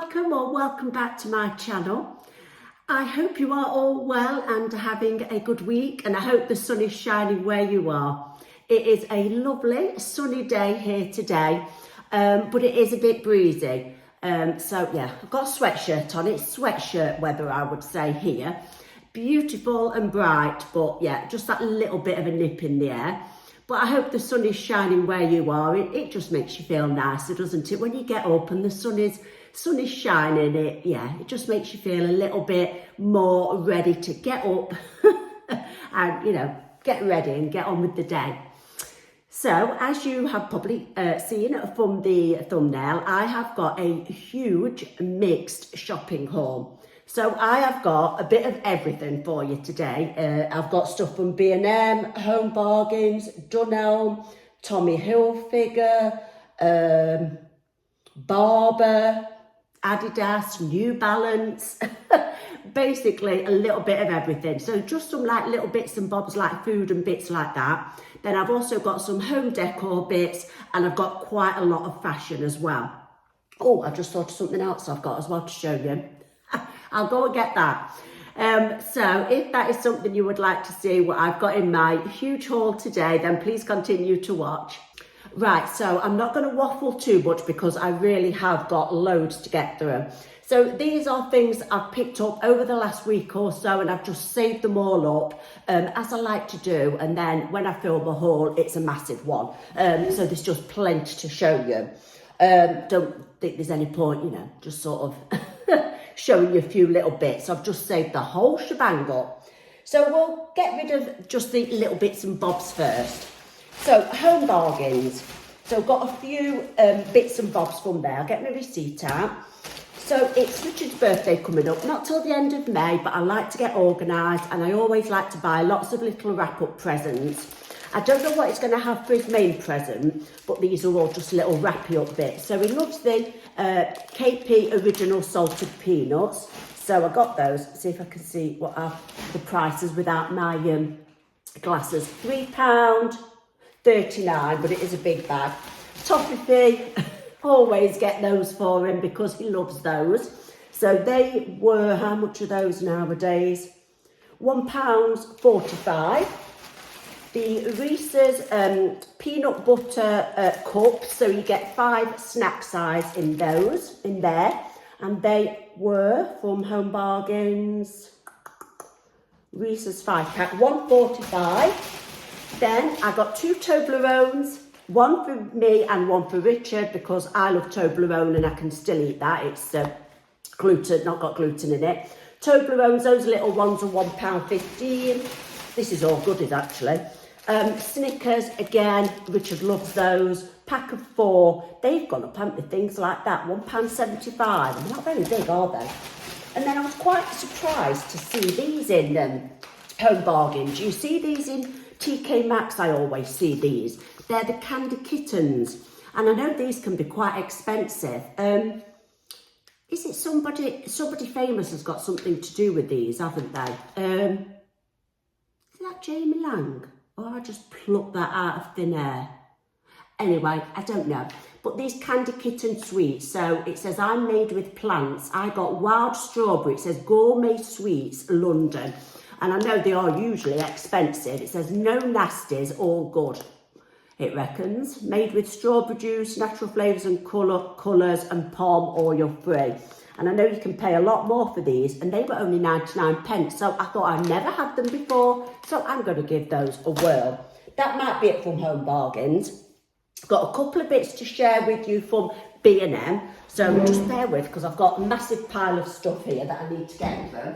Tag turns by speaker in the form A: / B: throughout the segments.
A: welcome or welcome back to my channel. I hope you are all well and having a good week, and I hope the sun is shining where you are. It is a lovely sunny day here today, but it is a bit breezy. So yeah, I've got a sweatshirt on. It's sweatshirt weather, I would say here. Beautiful and bright, but yeah, just that little bit of a nip in the air. But I hope the sun is shining where you are. It just makes you feel nicer, doesn't it? When you get up and the sun is shining, it just makes you feel a little bit more ready to get up and, get ready and get on with the day. So, as you have probably seen from the thumbnail, I have got a huge mixed shopping haul. So I have got a bit of everything for you today. I've got stuff from B&M, Home Bargains, Dunelm, Tommy Hilfiger, Barbour, Adidas, New Balance, basically a little bit of everything. So just some like little bits and bobs like food and bits like that. Then I've also got some home decor bits, and I've got quite a lot of fashion as well. Oh, I just thought of something else I've got as well to show you. I'll go and get that. So if that is something you would like to see what I've got in my huge haul today, then please continue to watch. Right, so I'm not going to waffle too much because I really have got loads to get through. So these are things I've picked up over the last week or so, and I've just saved them all up as I like to do. And then when I film a haul, it's a massive one. So there's just plenty to show you. Don't think there's any point, just sort of showing you a few little bits. I've just saved the whole shebang up. So we'll get rid of just the little bits and bobs first. So Home Bargains. So got a few bits and bobs from there. I'll get my receipt out. So it's Richard's birthday coming up, not till the end of May, but I like to get organised, and I always like to buy lots of little wrap-up presents. I don't know what he's going to have for his main present, but these are all just little wrappy-up bits. So he loves the KP Original Salted Peanuts. So I got those. See if I can see what are the prices without my glasses. £3.39, but it is a big bag. Toffee, always get those for him because he loves those. So they were, how much are those nowadays? £1.45. The Reese's peanut butter cups, so you get 5 snack size in those, in there. And they were from Home Bargains, Reese's 5-pack, £1.45. Then I got 2 Toblerones, one for me and one for Richard, because I love Toblerone and I can still eat that. It's gluten, not got gluten in it. Toblerones, those little ones are £1.15. This is all goodies actually. Snickers, again, Richard loves those. Pack of 4. They've gone up, haven't they? Things like that, £1.75. They're not very big, are they? And then I was quite surprised to see these in Home Bargains. You see these in TK Maxx? I always see these. They're the Candy Kittens. And I know these can be quite expensive. Is it somebody famous has got something to do with these, haven't they? Is that Jamie Lang? Or I just plucked that out of thin air. Anyway, I don't know. But these Candy Kitten sweets, so it says I'm made with plants. I got wild strawberry. It says Gourmet Sweets, London. And I know they are usually expensive. It says no nasties, all good, it reckons. Made with strawberry juice, natural flavours and colours, and palm oil free. And I know you can pay a lot more for these, and they were only 99p. So I thought I'd never had them before, so I'm going to give those a whirl. That might be it from Home Bargains. Got a couple of bits to share with you from B&M, so just bear with, because I've got a massive pile of stuff here that I need to get through.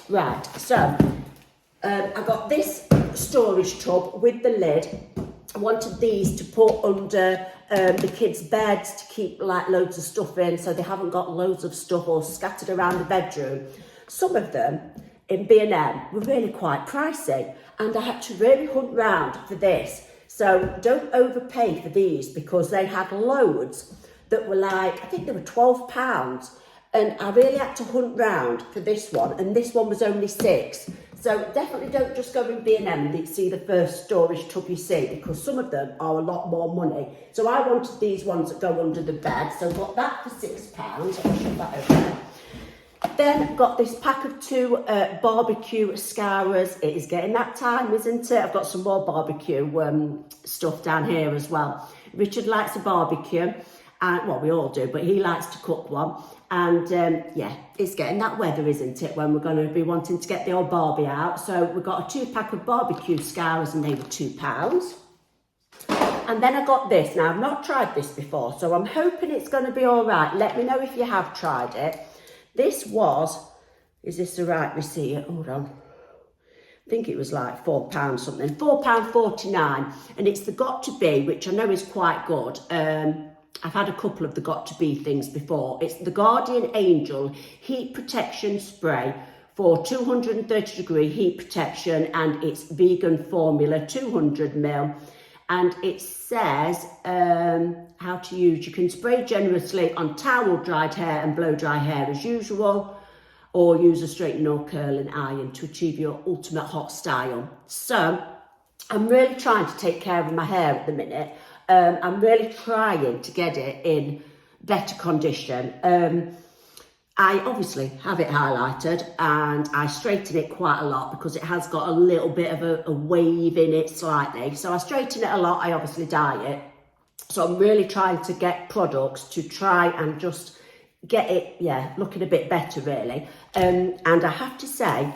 A: Right, so I got this storage tub with the lid. I wanted these to put under the kids' beds to keep like loads of stuff in, so they haven't got loads of stuff all scattered around the bedroom. Some of them in B&M were really quite pricey, and I had to really hunt round for this. So don't overpay for these, because they had loads that were like, I think they were £12. And I really had to hunt round for this one, and this one was only £6. So definitely don't just go in B&M and see the first storage tub you see, because some of them are a lot more money. So I wanted these ones that go under the bed, so got that for £6. I'll shove that over there. Then got this pack of 2 barbecue scourers. It is getting that time, isn't it? I've got some more barbecue stuff down here as well. Richard likes a barbecue, and well, we all do, but he likes to cook one. And yeah, it's getting that weather, isn't it, when we're going to be wanting to get the old Barbie out. So we've got a 2-pack of barbecue scourers, and they were £2. And then I got this. Now, I've not tried this before, so I'm hoping it's going to be all right. Let me know if you have tried it. This was, is this the right receipt? Hold on. I think it was like £4 something, £4.49. And it's the Got To Be, which I know is quite good. I've had a couple of the Got To Be things before. It's the Guardian Angel Heat Protection Spray for 230-degree heat protection, and it's vegan formula, 200ml. And it says how to use. You can spray generously on towel, dried hair and blow dry hair as usual, or use a straightening or curling iron to achieve your ultimate hot style. So I'm really trying to take care of my hair at the minute. I'm really trying to get it in better condition. I obviously have it highlighted, and I straighten it quite a lot because it has got a little bit of a wave in it slightly. So I straighten it a lot. I obviously dye it. So I'm really trying to get products to try and just get it, yeah, looking a bit better really. And I have to say,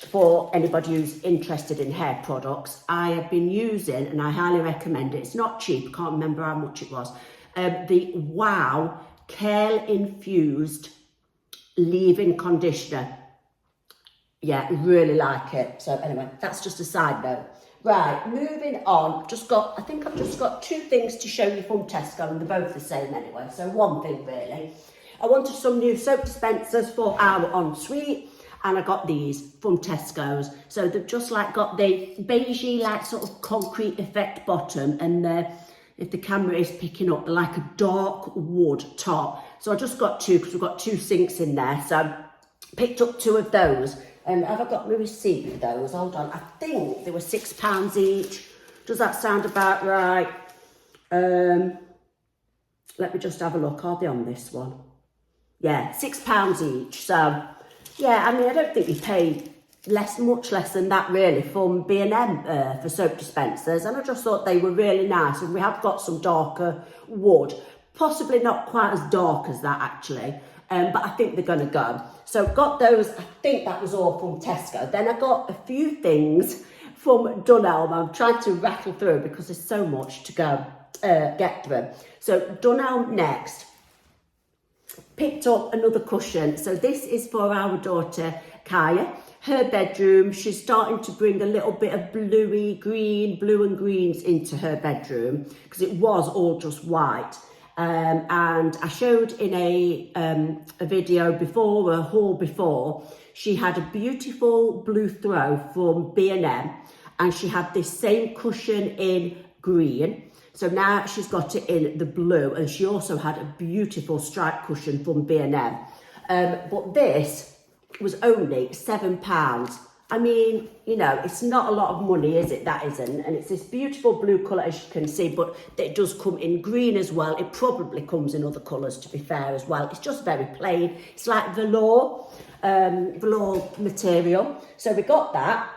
A: for anybody who's interested in hair products, I have been using, and I highly recommend it. It's not cheap. I can't remember how much it was. The Wow Kale Infused Leave-In Conditioner. Yeah, really like it. So anyway, that's just a side note. Right, moving on. I think I've just got 2 things to show you from Tesco, and they're both the same anyway. So one thing really. I wanted some new soap dispensers for our ensuite, and I got these from Tesco's. So they've just like got the beigey, like sort of concrete effect bottom, and they're, if the camera is picking up, they're like a dark wood top. So I just got 2 because we've got 2 sinks in there. So picked up 2 of those. And have I got my receipt for those? Hold on. I think they were £6 each. Does that sound about right? Let me just have a look. Are they on this one? Yeah, £6 each. So yeah, I mean, I don't think we paid much less than that really from B&M for soap dispensers, and I just thought they were really nice. And we have got some darker wood, possibly not quite as dark as that actually, but I think they're going to go. So got those. I think that was all from Tesco. Then I got a few things from Dunelm. I'm trying to rattle through because there's so much to go get through. So Dunelm next. Picked up another cushion. So this is for our daughter Kaya. Her bedroom, she's starting to bring a little bit of blue and greens into her bedroom because it was all just white. And I showed in a video before, a haul before, she had a beautiful blue throw from B&M, and she had this same cushion in green. So now she's got it in the blue, and she also had a beautiful striped cushion from B&M. But this was only £7. I mean, you know, it's not a lot of money, is it? That isn't. And it's this beautiful blue colour, as you can see, but it does come in green as well. It probably comes in other colours, to be fair, as well. It's just very plain. It's like velour material. So we got that.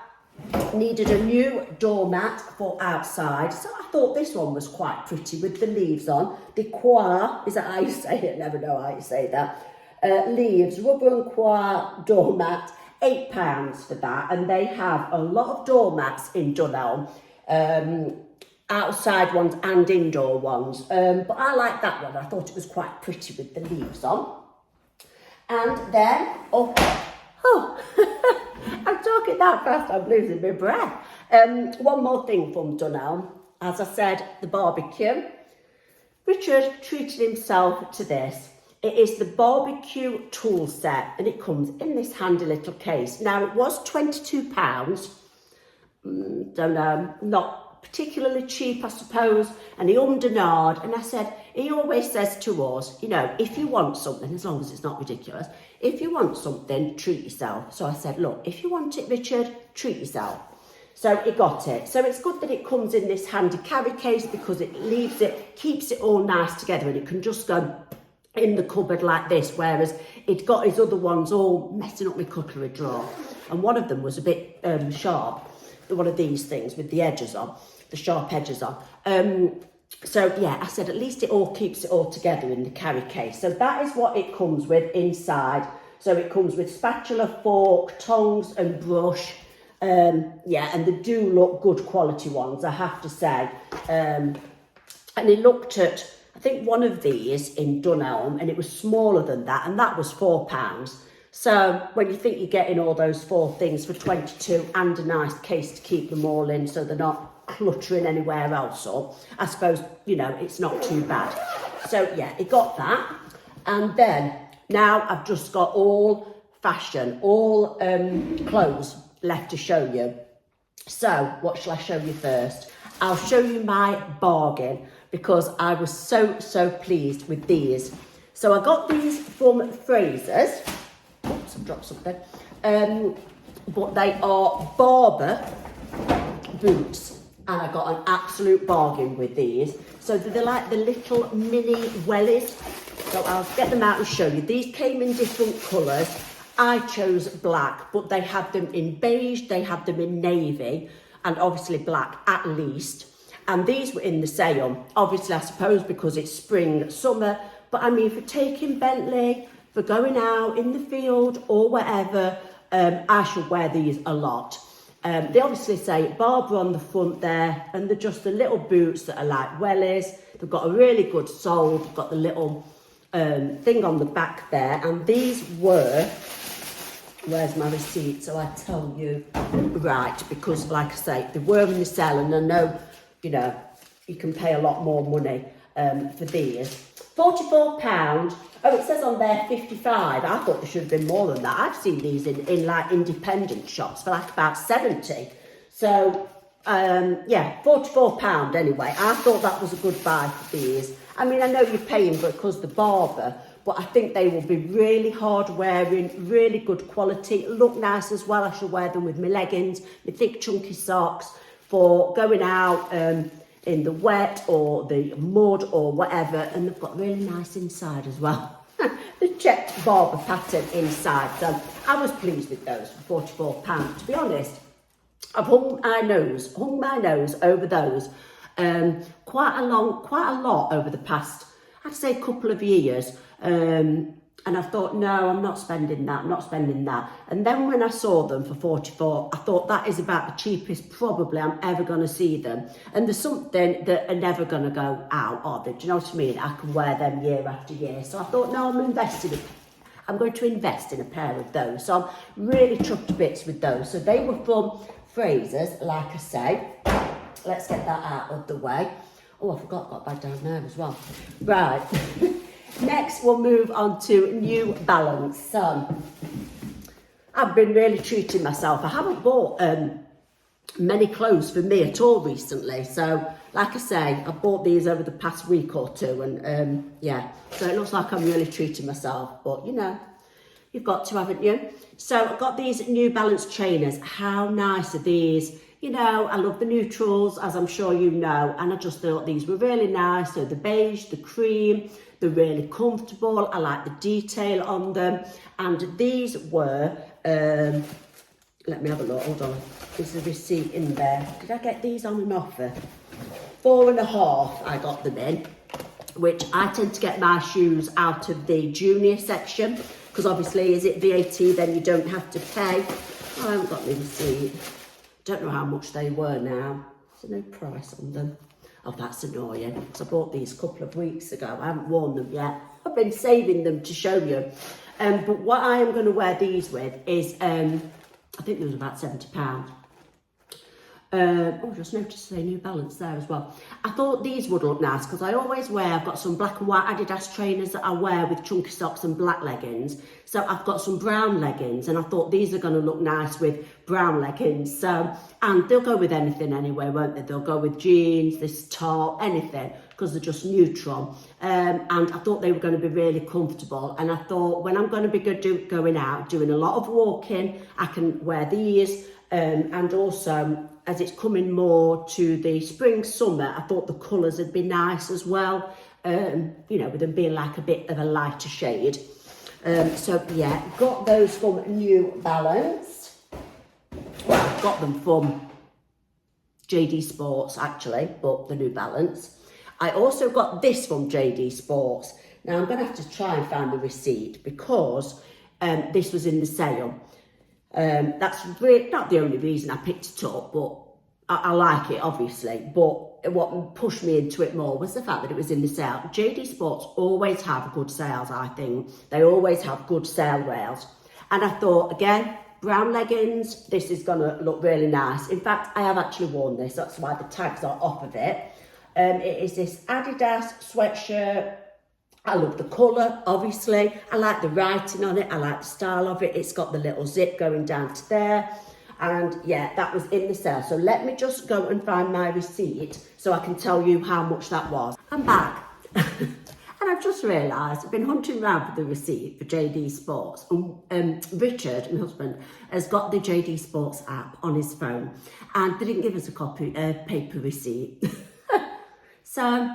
A: Needed a new doormat for outside. So I thought this one was quite pretty with the leaves on. Decor, is that how you say it? I never know how you say that. Leaves, rubber and coir doormat. £8 for that, and they have a lot of doormats in Dunelm, outside ones and indoor ones, but I like that one. I thought it was quite pretty with the leaves on. And then, I'm talking that fast, I'm losing my breath. One more thing from Dunelm. As I said, the barbecue. Richard treated himself to this. It is the barbecue tool set, and it comes in this handy little case. Now, it was £22. Don't know, not particularly cheap, I suppose. And he ummed and ahed, and I said, he always says to us, you know, if you want something, as long as it's not ridiculous, if you want something, treat yourself. So I said, look, if you want it, Richard, treat yourself. So he got it. So it's good that it comes in this handy carry case because it keeps it all nice together, and it can just go in the cupboard like this, whereas it got his other ones all messing up my cutlery drawer. And one of them was a bit sharp, one of these things with the edges on, the sharp edges on. So yeah, I said at least it all keeps it all together in the carry case. So that is what it comes with inside. So it comes with spatula, fork, tongs and brush. Yeah, and they do look good quality ones, I have to say. And he looked at, I think, one of these in Dunelm, and it was smaller than that, and that was £4. So when you think you're getting all those 4 things for 22 and a nice case to keep them all in so they're not cluttering anywhere else up, I suppose, you know, it's not too bad. So yeah, he got that. And then now I've just got all fashion, all clothes left to show you. So what shall I show you first? I'll show you my bargain because I was so pleased with these. So I got these from Fraser's. Oops, I've dropped something. But they are Barbour boots, and I got an absolute bargain with these. So they're like the little mini wellies. So I'll get them out and show you. These came in different colours. I chose black, but they had them in beige, they had them in navy, and obviously black at least. And these were in the sale. Obviously, I suppose because it's spring, summer, but I mean, for taking Bentley, for going out in the field or wherever, I should wear these a lot. They obviously say Barbour on the front there, and they're just the little boots that are like wellies. They've got a really good sole, they've got the little thing on the back there, and these were, where's my receipt so I tell you right, because like I say, they were in the sale, and I know, you know, you can pay a lot more money for these. £44. Oh, it says on there 55. I thought there should have been more than that. I've seen these in like independent shops for like about 70. So yeah, £44 anyway. I thought that was a good buy for these. I mean, I know you're paying because the Barbour, but I think they will be really hard wearing, really good quality, look nice as well. I shall wear them with my leggings, my thick chunky socks for going out in the wet or the mud or whatever, and they've got really nice inside as well. The checked Barbour pattern inside, so I was pleased with those for £44. To be honest, I've hung my nose over those quite a lot over the past, I'd say, couple of years. And I thought, no, I'm not spending that, And then when I saw them for 44, I thought that is about the cheapest probably I'm ever going to see them. And there's something that are never going to go out of it. Do you know what I mean? I can wear them year after year. So I thought, no, I'm going to invest in a pair of those. So I'm really chuffed to bits with those. So they were from Fraser's, like I say. Let's get that out of the way. Oh, I forgot, got bag down there as well. Right. Next, we'll move on to New Balance. So, I've been really treating myself. I haven't bought many clothes for me at all recently. So, like I say, I bought these over the past week or two. And yeah, so it looks like I'm really treating myself. But, you know, you've got to, haven't you? So, I've got these New Balance trainers. How nice are these? You know, I love the neutrals, as I'm sure you know, and I just thought these were really nice. So the beige, the cream, they're really comfortable. I like the detail on them. And these were, let me have a look, hold on. There's a receipt in there. Did I get these on an offer? £4.50 I got them in, which I tend to get my shoes out of the junior section, because obviously, is it VAT, then you don't have to pay. Oh, I haven't got the receipt. Don't know how much they were now. There's no price on them. Oh, that's annoying, because I bought these a couple of weeks ago. I haven't worn them yet. I've been saving them to show you. But what I am going to wear these with is, I think there was about £70. Oh, just noticed the New Balance there as well. I thought these would look nice because I always wear, I've got some black and white Adidas trainers that I wear with chunky socks and black leggings. So I've got some brown leggings and I thought these are going to look nice with brown leggings. So, and they'll go with anything anyway, won't they? They'll go with jeans, this top, anything. because they're just neutral. And I thought they were going to be really comfortable. And I thought when I'm going to be going out, doing a lot of walking, I can wear these. And also, as it's coming more to the spring, summer, I thought the colours would be nice as well. You know, with them being like a bit of a lighter shade. So yeah, got those from New Balance. Well, got them from JD Sports actually, but the New Balance. I also got this from JD Sports. Now I'm going to have to try and find the receipt because this was in the sale. That's not the only reason I picked it up, but I like it obviously. But what pushed me into it more was the fact that it was in the sale. JD Sports always have good sales, I think. They always have good sale rails. And I thought, again, brown leggings, this is going to look really nice. In fact, I have actually worn this. That's why the tags are off of it. It is this Adidas sweatshirt. I love the colour, obviously. I like the writing on it. I like the style of it. It's got the little zip going down to there. And yeah, that was in the sale. So let me just go and find my receipt so I can tell you how much that was. I'm back. And I've just realised I've been hunting around for the receipt for JD Sports. And Richard, my husband, has got the JD Sports app on his phone. And they didn't give us a paper receipt. So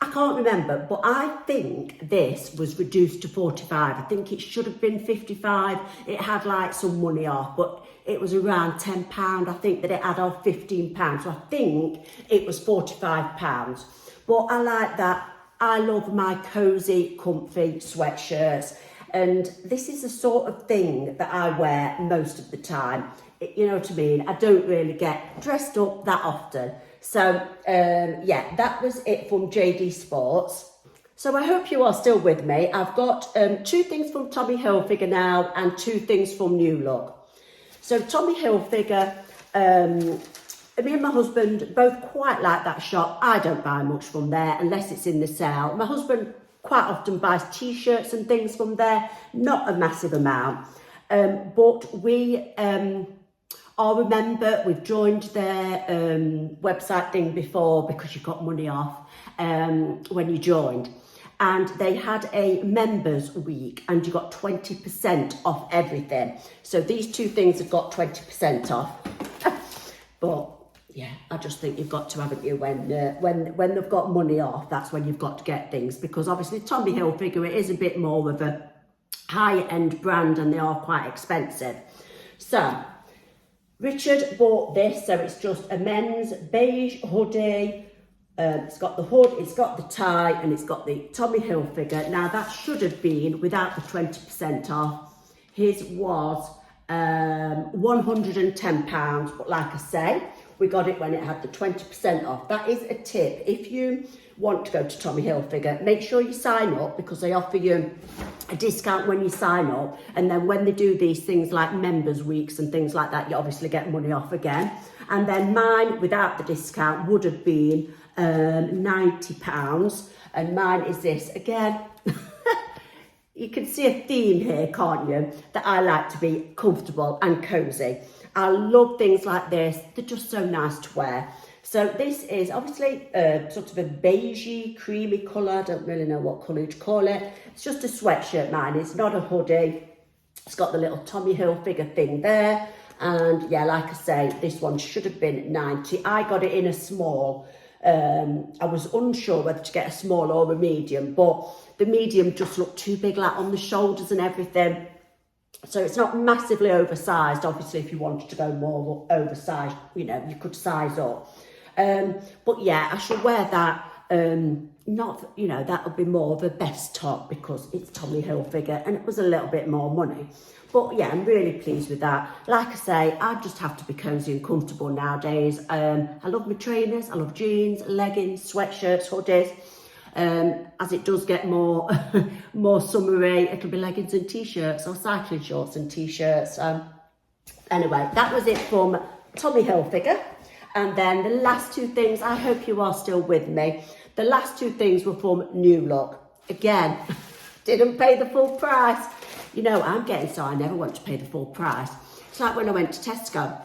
A: I can't remember, but I think this was reduced to 45. I think it should have been 55. It had like some money off, but it was around £10. I think that it had off £15. So I think it was £45. But I like that. I love my cosy, comfy sweatshirts. And this is the sort of thing that I wear most of the time. You know what I mean? I don't really get dressed up that often. So, yeah, that was it from JD Sports. So I hope you are still with me. I've got 2 things from Tommy Hilfiger now and 2 things from New Look. So Tommy Hilfiger, me and my husband both quite like that shop. I don't buy much from there unless it's in the sale. My husband quite often buys t-shirts and things from there, not a massive amount. But we... I'll remember we've joined their website thing before because you got money off when you joined. And they had a members week and you got 20% off everything. So these 2 things have got 20% off. But yeah, I just think you've got to, haven't you, when they've got money off, that's when you've got to get things. Because obviously Tommy Hilfiger, it is a bit more of a high-end brand and they are quite expensive. So... Richard bought this, so it's just a men's beige hoodie. It's got the hood, it's got the tie, and it's got the Tommy Hilfiger. Now, that should have been, without the 20% off, his was £110. But like I say, we got it when it had the 20% off. That is a tip. If you want to go to Tommy Hilfiger, make sure you sign up because they offer you a discount when you sign up, and then when they do these things like members weeks and things like that, you obviously get money off again. And then mine without the discount would have been £90, and mine is this again. You can see a theme here, can't you, that I like to be comfortable and cozy. I love things like this. They're just so nice to wear. So this is obviously sort of a beigey, creamy colour. I don't really know what colour you'd call it. It's just a sweatshirt, mine. It's not a hoodie. It's got the little Tommy Hilfiger thing there. And yeah, like I say, this one should have been 90. I got it in a small. I was unsure whether to get a small or a medium, but the medium just looked too big, like on the shoulders and everything. So it's not massively oversized. Obviously, if you wanted to go more oversized, you know, you could size up. But yeah, I should wear that. Not, you know, that would be more of a best top because it's Tommy Hilfiger and it was a little bit more money. But yeah, I'm really pleased with that. Like I say, I just have to be cozy and comfortable nowadays. I love my trainers, I love jeans, leggings, sweatshirts, hoodies. As it does get more more summery, it'll be leggings and t-shirts or cycling shorts and t-shirts. Anyway, that was it from Tommy Hilfiger. And then the last 2 things, I hope you are still with me. The last 2 things were from New Look. Again, didn't pay the full price. You know, I'm getting so I never want to pay the full price. It's like when I went to Tesco.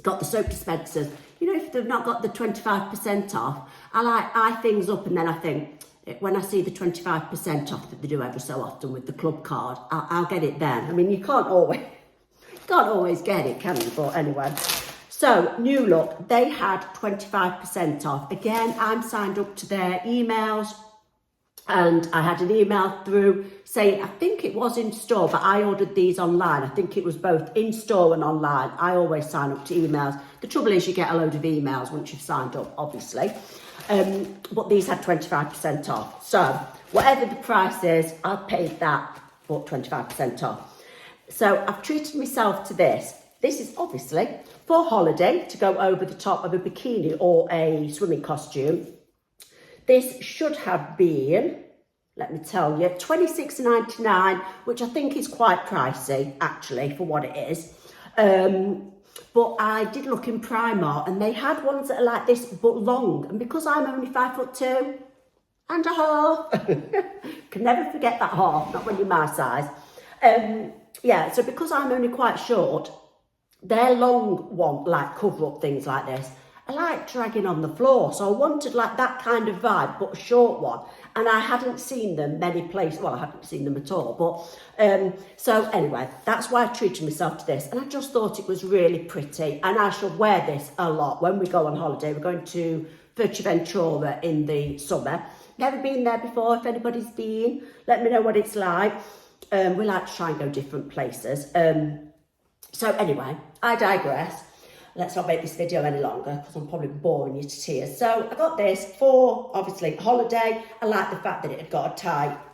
A: got the soap dispensers. You know, if they've not got the 25% off, I eye things up and then I think, when I see the 25% off that they do every so often with the club card, I'll get it then. I mean, you can't always get it, can you? But anyway. So, New Look, they had 25% off. Again, I'm signed up to their emails. And I had an email through saying, I think it was in store, but I ordered these online. I think it was both in store and online. I always sign up to emails. The trouble is you get a load of emails once you've signed up, obviously. But these had 25% off. So whatever the price is, I paid that, but 25% off. So I've treated myself to this. This is obviously for holiday, to go over the top of a bikini or a swimming costume. This should have been, let me tell you, $26.99, which I think is quite pricey, actually, for what it is. But I did look in Primark, and they had ones that are like this, but long. And because I'm only 5'2" and a half, can never forget that half, not when you're my size. Yeah, so because I'm only quite short, their long one, like cover-up things like this, I like dragging on the floor, so I wanted like that kind of vibe, but a short one. And I hadn't seen them many places. Well, I hadn't seen them at all. But so anyway, that's why I treated myself to this. And I just thought it was really pretty. And I shall wear this a lot when we go on holiday. We're going to Fuerteventura in the summer. Never been there before. If anybody's been, let me know what it's like. We like to try and go different places. So anyway, I digress. Let's not make this video any longer because I'm probably boring you to tears. So I got this for, obviously, holiday. I like the fact that it had got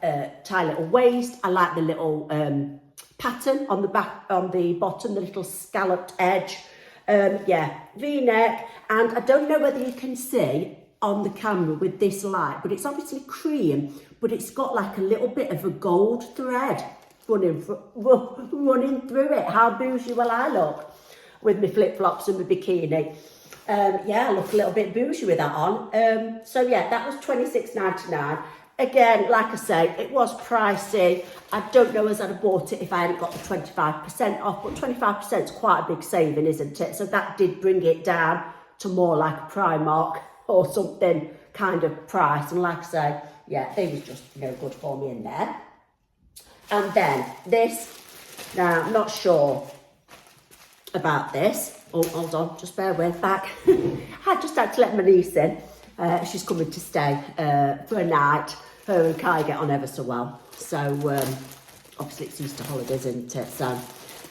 A: a tie little waist. I like the little pattern on the back, on the bottom, the little scalloped edge. Yeah, V-neck. And I don't know whether you can see on the camera with this light, but it's obviously cream, but it's got like a little bit of a gold thread running through it. How bougie will I look with my flip-flops and my bikini? Yeah, I look a little bit bougie with that on. So yeah, that was $26.99. Again, like I say, it was pricey. I don't know as I'd have bought it if I hadn't got the 25% off, but 25% is quite a big saving, isn't it? So that did bring it down to more like a Primark or something kind of price. And like I say, yeah, they was just no good for me in there. And then this, now I'm not sure about this. Oh, hold on, just bear with, back. I just had to let my niece in. She's coming to stay for a night. Her and Kai get on ever so well. So obviously it's Easter holidays, isn't it? So,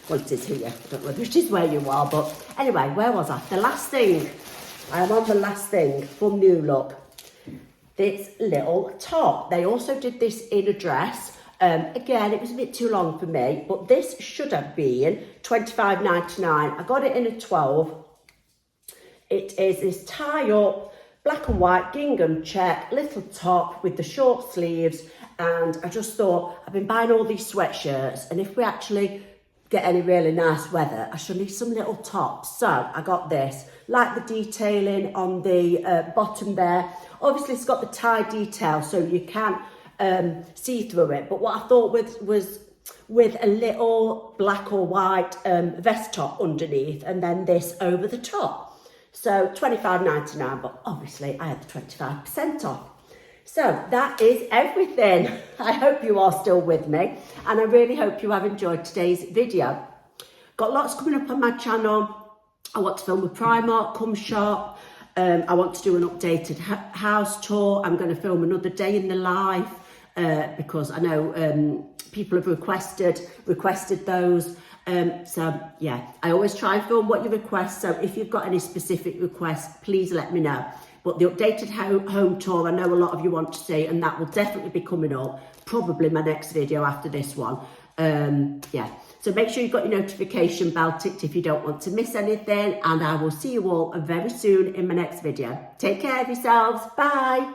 A: well, it is here. I don't know whether it is where you are, but anyway, where was I? The last thing. I am on the last thing from New Look. This little top. They also did this in a dress. Again, it was a bit too long for me, but this should have been $25.99. I got it in a 12. It is this tie-up, black and white gingham check, little top with the short sleeves. And I just thought, I've been buying all these sweatshirts, and if we actually get any really nice weather, I should need some little tops. So I got this. Like the detailing on the bottom there. Obviously, it's got the tie detail, so you can see through it. But what I thought was with a little black or white vest top underneath, and then this over the top. So $25.99, but obviously I had the 25% off. So that is everything. I hope you are still with me, and I really hope you have enjoyed today's video. Got lots coming up on my channel. I want to film a Primark come shop. I want to do an updated house tour. I'm going to film another day in the life because I know people have requested those. So yeah, I always try and film what you request. So if you've got any specific requests, please let me know. But the updated home tour, I know a lot of you want to see, and that will definitely be coming up. Probably my next video after this one. Yeah. So make sure you've got your notification bell ticked if you don't want to miss anything. And I will see you all very soon in my next video. Take care of yourselves. Bye.